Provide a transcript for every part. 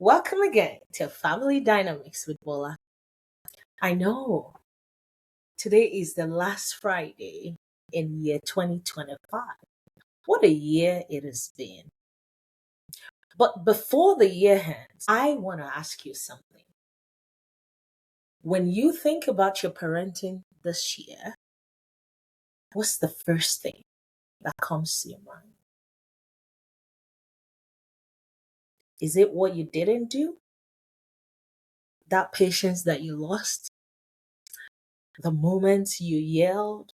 Welcome again to Family Dynamics with Bola. I know today is the last Friday in year 2025. What a year it has been. But before the year ends, I want to ask you something. When you think about your parenting this year, what's the first thing that comes to your mind? Is it what you didn't do? That patience that you lost? The moments you yelled?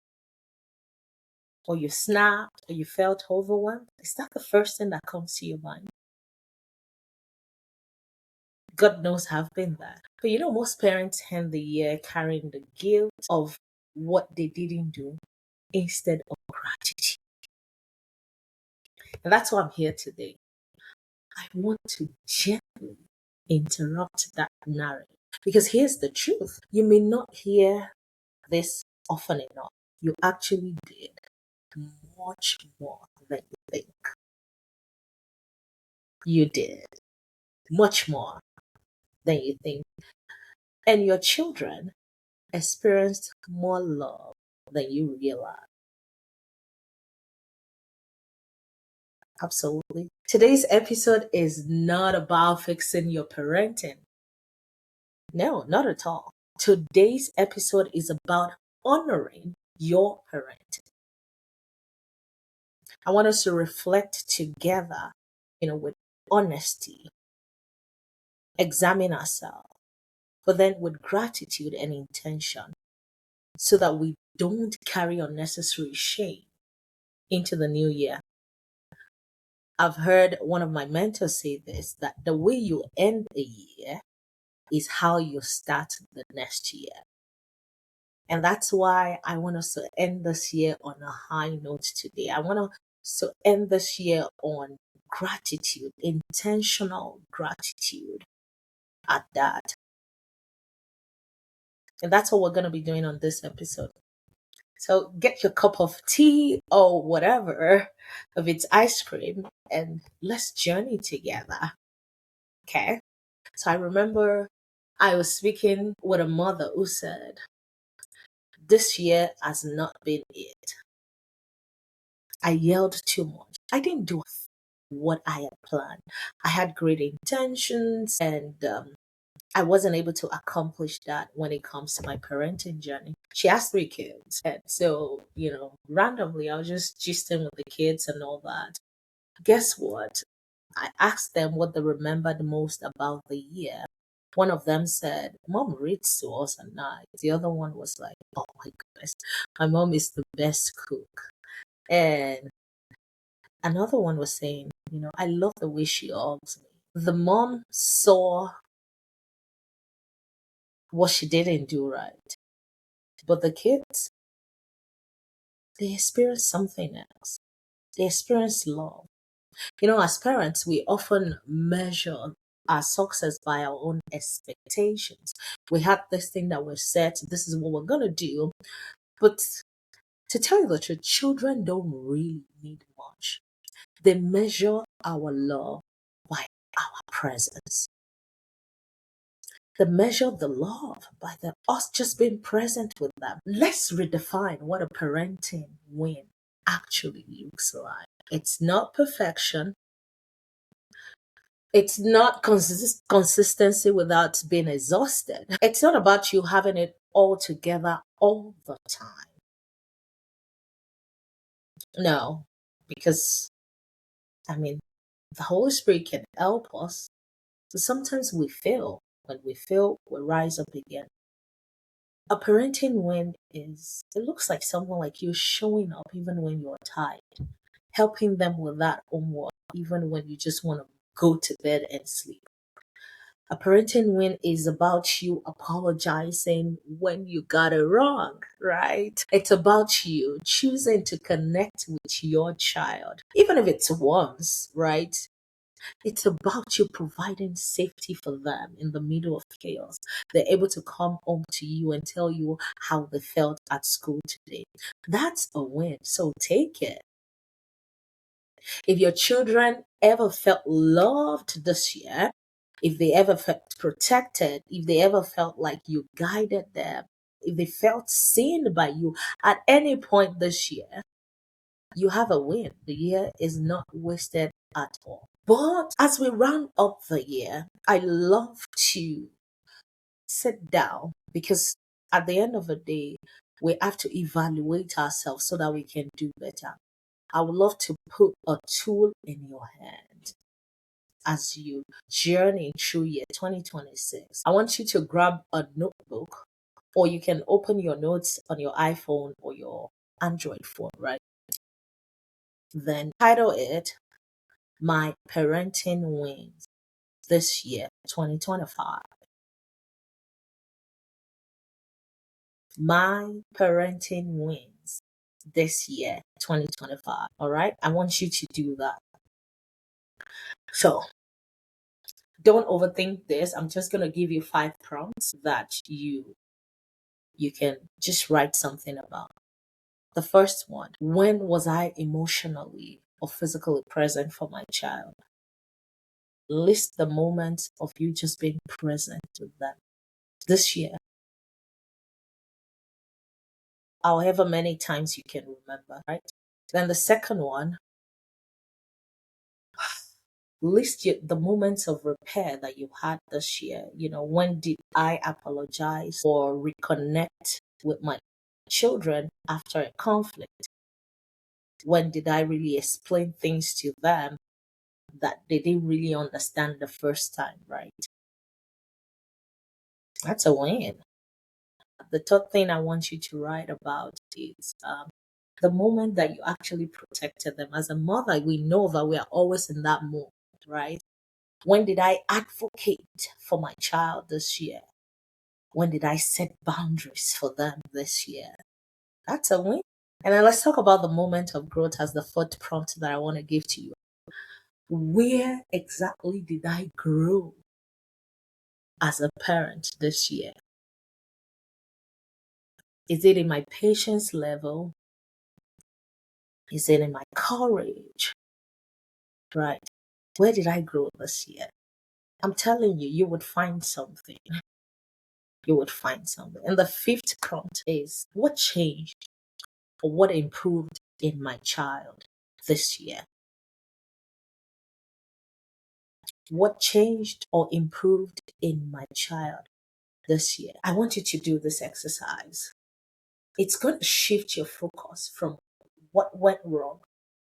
Or you snapped, or you felt overwhelmed? Is that the first thing that comes to your mind? God knows I've been there. But most parents end the year carrying the guilt of what they didn't do instead of gratitude. And that's why I'm here today. I want to gently interrupt that narrative. Because here's the truth. You may not hear this often enough. You actually did much more than you think. You did much more than you think. And your children experienced more love than you realize. Absolutely. Today's episode is not about fixing your parenting. No, not at all. Today's episode is about honoring your parenting. I want us to reflect together, with honesty, examine ourselves, but then with gratitude and intention so that we don't carry unnecessary shame into the new year. I've heard one of my mentors say this, that the way you end a year is how you start the next year. And that's why I want us to end this year on a high note today. I want us to end this year on gratitude, intentional gratitude at that. And that's what we're going to be doing on this episode. So get your cup of tea or whatever, if it's ice cream, and let's journey together. Okay? So I remember I was speaking with a mother who said, this year has not been it. I yelled too much. I didn't do what I had planned. I had great intentions and I wasn't able to accomplish that when it comes to my parenting journey. She has 3 kids. And so, randomly, I was just gisting with the kids and all that. Guess what? I asked them what they remembered most about the year. One of them said, Mom reads to us at night. The other one was like, oh my goodness, my mom is the best cook. And another one was saying, I love the way she hugs me. The mom saw what she didn't do right. But the kids, they experienced something else. They experienced love. As parents, we often measure our success by our own expectations. We have this thing that we're set, this is what we're going to do. But to tell you the truth, children don't really need much. They measure our love by our presence. They measure the love by us just being present with them. Let's redefine what a parenting win actually looks like. It's not perfection. It's not consistency without being exhausted. It's not about you having it all together all the time. No, because, the Holy Spirit can help us. So sometimes we fail. When we fail, we rise up again. A parenting win it looks like someone like you showing up even when you're tired, helping them with that homework, even when you just want to go to bed and sleep. A parenting win is about you apologizing when you got it wrong, right? It's about you choosing to connect with your child, even if it's once, right? It's about you providing safety for them in the middle of chaos. They're able to come home to you and tell you how they felt at school today. That's a win. So take it. If your children ever felt loved this year, if they ever felt protected, if they ever felt like you guided them, if they felt seen by you at any point this year, you have a win. The year is not wasted at all. But as we round up the year, I love to sit down because at the end of the day, we have to evaluate ourselves so that we can do better. I would love to put a tool in your hand as you journey through year 2026. I want you to grab a notebook, or you can open your notes on your iPhone or your Android phone, right? Then title it My Parenting Wins This Year 2025. My Parenting Wins This Year 2025. All right. I want you to do that. So don't overthink this. I'm just going to give you 5 prompts that you can just write something about. The first one: when was I emotionally or physically present for my child? List the moments of you just being present with them this year, however many times you can remember, right? Then the second one: list the moments of repair that you had this year. When did I apologize or reconnect with my children after a conflict? When did I really explain things to them that they didn't really understand the first time, right? That's a win. The third thing I want you to write about is the moment that you actually protected them. As a mother, we know that we are always in that moment, right? When did I advocate for my child this year? When did I set boundaries for them this year? That's a win. And then let's talk about the moment of growth as the fourth prompt that I want to give to you. Where exactly did I grow as a parent this year? Is it in my patience level? Is it in my courage? Right. Where did I grow this year? I'm telling you, you would find something. You would find something. And the fifth prompt is: what changed or what improved in my child this year? What changed or improved in my child this year? I want you to do this exercise. It's going to shift your focus from what went wrong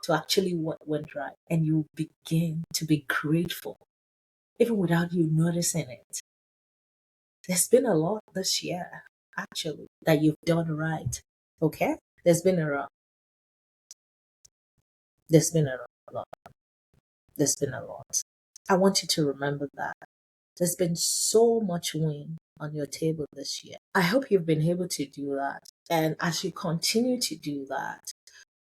to actually what went right. And you begin to be grateful, even without you noticing it. There's been a lot this year, actually, that you've done right. Okay? There's been a lot. There's been a lot. There's been a lot. I want you to remember that. There's been so much win on your table this year. I hope you've been able to do that. And as you continue to do that,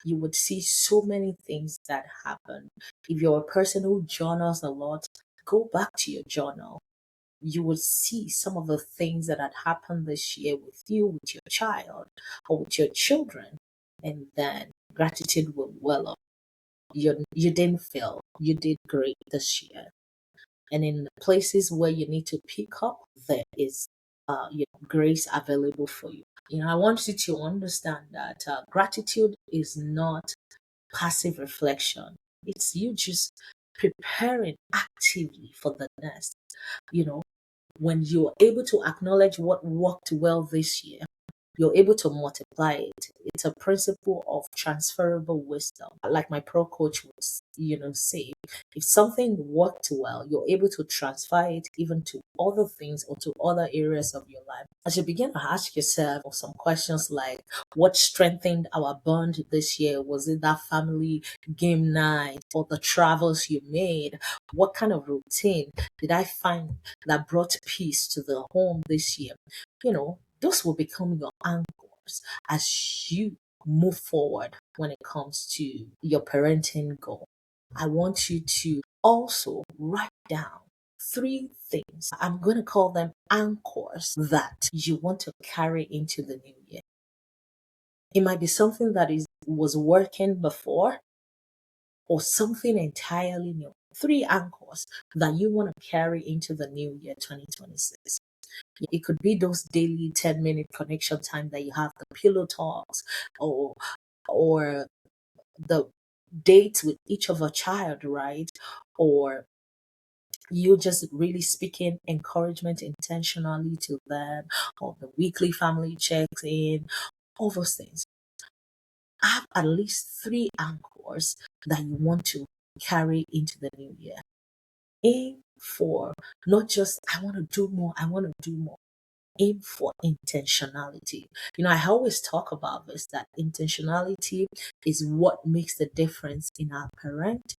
you would see so many things that happen. If you're a person who journals a lot, go back to your journal. You will see some of the things that had happened this year with you, with your child, or with your children. And then gratitude will well up. You didn't fail. You did great this year. And in the places where you need to pick up, there is grace available for you. I want you to understand that gratitude is not passive reflection. It's you just preparing actively for the next. You know, when you're able to acknowledge what worked well this year, you're able to multiply it. It's a principle of transferable wisdom. Like my pro coach would, say, if something worked well, you're able to transfer it even to other things or to other areas of your life. As you begin to ask yourself some questions like, what strengthened our bond this year? Was it that family game night or the travels you made? What kind of routine did I find that brought peace to the home this year? Those will become your anchors as you move forward when it comes to your parenting goal. I want you to also write down 3 things. I'm going to call them anchors that you want to carry into the new year. It might be something that was working before or something entirely new. three anchors that you want to carry into the new year 2026. It could be those daily 10-minute connection time that you have, the pillow talks, or or the dates with each of a child, right? Or you just really speaking encouragement intentionally to them, or the weekly family checks in, all those things. Have at least three anchors that you want to carry into the new year. Aim for not just, I want to do more, I want to do more. Aim for intentionality. I always talk about this, that intentionality is what makes the difference in our parenting.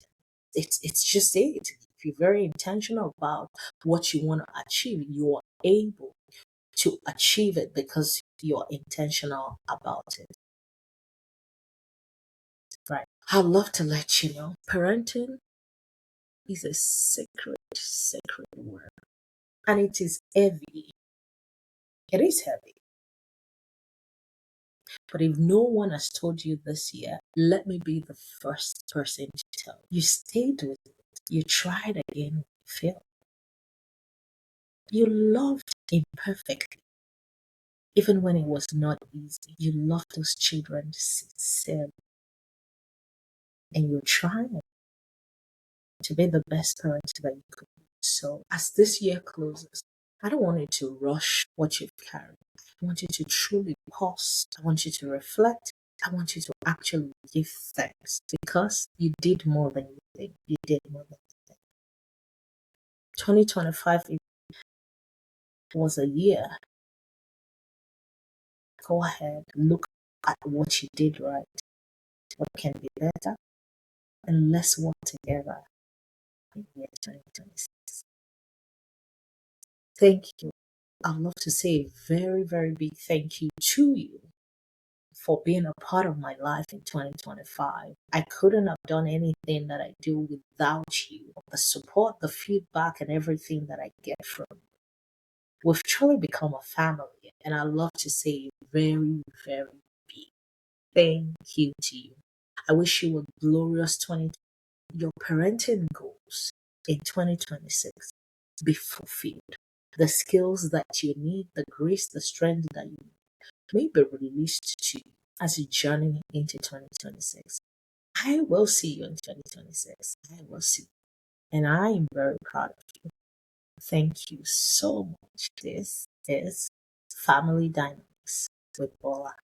It's just it. If you're very intentional about what you want to achieve, you are able to achieve it because you're intentional about it. Right. I'd love to let you know parenting is a sacred, sacred work. And it is heavy. It is heavy. But if no one has told you this year, let me be the first person to tell you. You stayed with it. You tried again, you failed. You loved imperfectly, even when it was not easy. You loved those children sincerely, and you're trying to be the best parent that you could be. So, as this year closes, I don't want you to rush what you've carried. I want you to truly pause. I want you to reflect. I want you to actually give thanks because you did more than you think. You did more than you think. 2025 was a year. Go ahead, look at what you did right, what can be better, and let's work together in year 2026. Thank you. I'd love to say a very, very big thank you to you for being a part of my life in 2025. I couldn't have done anything that I do without you. The support, the feedback, and everything that I get from you. We've truly become a family, and I love to say a very, very big thank you to you. I wish you a glorious 20. Your parenting goals in 2026 be fulfilled. The skills that you need, the grace, the strength that you need may be released to you as you journey into 2026. I will see you in 2026. I will see you. And I am very proud of you. Thank you so much. This is Family Dynamics with Bola.